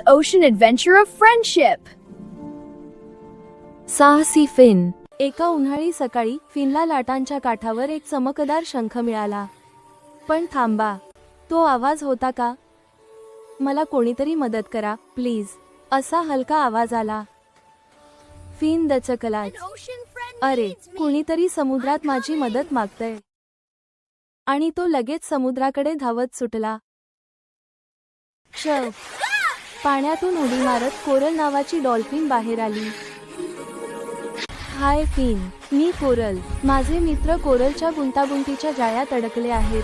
ocean adventure of friendship. साहसी fin. एका उन्हाळी सकाळी फिनला लाटांच्या काठावर एक चमकदार शंख मिळाला. पण थांबा, तो आवाज होता का? मला कोणीतरी मदत करा प्लीज, असा हलका आवाज आला. फिन दचकला. अरे, कोणीतरी समुद्रात माझी मदत मागतंय. आणि तो लगेच समुद्राकडे धावत सुटला. पाण्यातून उडी मारत कोरल नावाची डॉल्फिन बाहेर आली. हाय फिन, मी कोरल. माझे मित्र कोरलच्या गुंतागुंतीच्या जाळ्यात अडकले आहेत.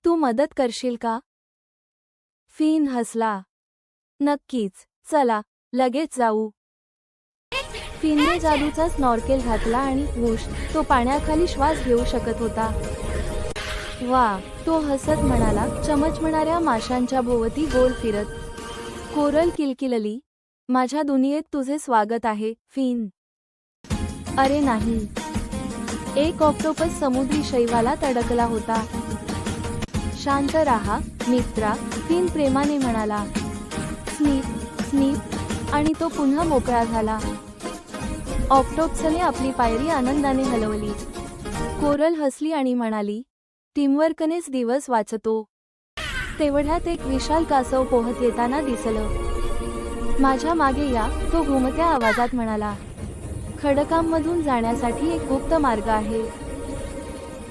तू मदत करशील का? फिन हसला. नक्कीच, चला लगेच जाऊ. फिनने जादूचा स्नॉर्केल घातला आणि वूश, तो पाण्याखाली श्वास घेऊ शकत होता. वा, तो हसत म्हणाला, चमचमणाऱ्या माशांच्या भोवती गोल फिरत. कोरल किलकिलली, माझ्या दुनियेत तुझे स्वागत आहे फिन. अरे नाही, एक ऑक्टोपस समुद्री शैवालात अडकला होता. शांत राहा मित्रा, फिन प्रेमाने म्हणाला. स्नीप स्नीप, आणि तो पुन्हा मोकळा झाला. ऑक्टोपसने आपली पायरी आनंदाने हलवली. कोरल हसली आणि म्हणाली, टीमवर्कनेच दिवस वाचतो. तेवढ्यात एक विशाल कासव पोहत येताना दिसलं. माझ्या मागे या, तो घुमत्या आवाजात म्हणाला. खडकांमधून जाण्यासाठी एक गुप्त मार्ग आहे.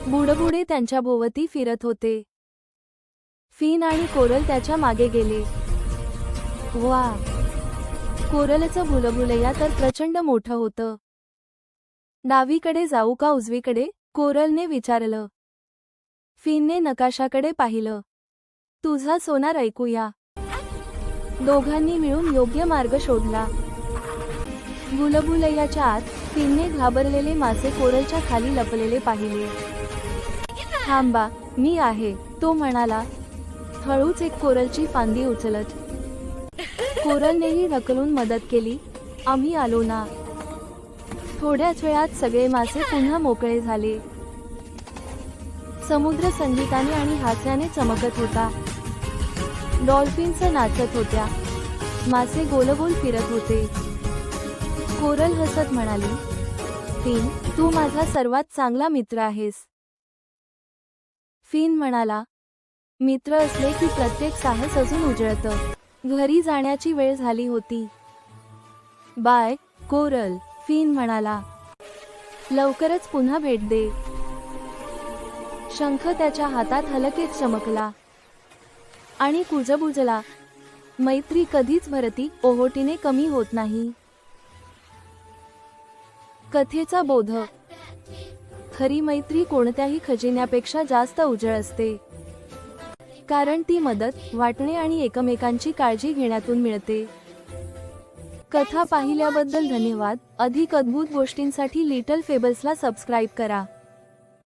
बुडबुडे त्यांच्या भोवती फिरत होते. फिन आणि कोरल त्याच्या मागे गेले. वा, कोरलचं भुलभुलैया तर प्रचंड मोठं होतं. डावीकडे जाऊ का उजवीकडे? कोरलने विचारलं. फिनने नकाशाकडे पाहिलं. तुझा सोनार ऐकूया. दोघांनी मिळून योग्य मार्ग शोधला. भुलभुलैयाच्या आत फिनने घाबरलेले मासे कोरलच्या खाली लपलेले पाहिले. थांबा, मी आहे, तो म्हणाला. हळूच एक कोरलची फांदी उचलत. कोरलनेही ढकलून मदत केली. आम्ही आलो ना. थोड्याच वेळात सगळे मासे पुन्हा मोकळे झाले. समुद्र संगीताने आणि हास्याने चमकत होता. डॉल्फिन्स नाचत होत्या. मासे गोलगोल फिरत होते. कोरल हसत म्हणाली, फिन, तू माझा सर्वात चांगला मित्र आहेस. फिन म्हणाला, मित्र असले की प्रत्येक साहस अजून उजळतं. घरी जाण्याची वेळ झाली होती. बाय कोरल, फिन म्हणाला. लवकरच पुन्हा भेट दे. शंख त्याच्या हातात हलकेच चमकला आणि कुजबुजला. मैत्री कधीच भरती ओहोटीने कमी होत नाही. कथेचा बोध. खरी मैत्री कोणत्याही खजिन्यापेक्षा जास्त उजळ असते. कारण ती मदत, वाटणे आणि एकमेकांची काळजी घेण्यातून मिळते. कथा पाहिल्याबद्दल धन्यवाद. अधिक अद्भुत गोष्टींसाठी लिटल फेबल्सला सबस्क्राईब करा.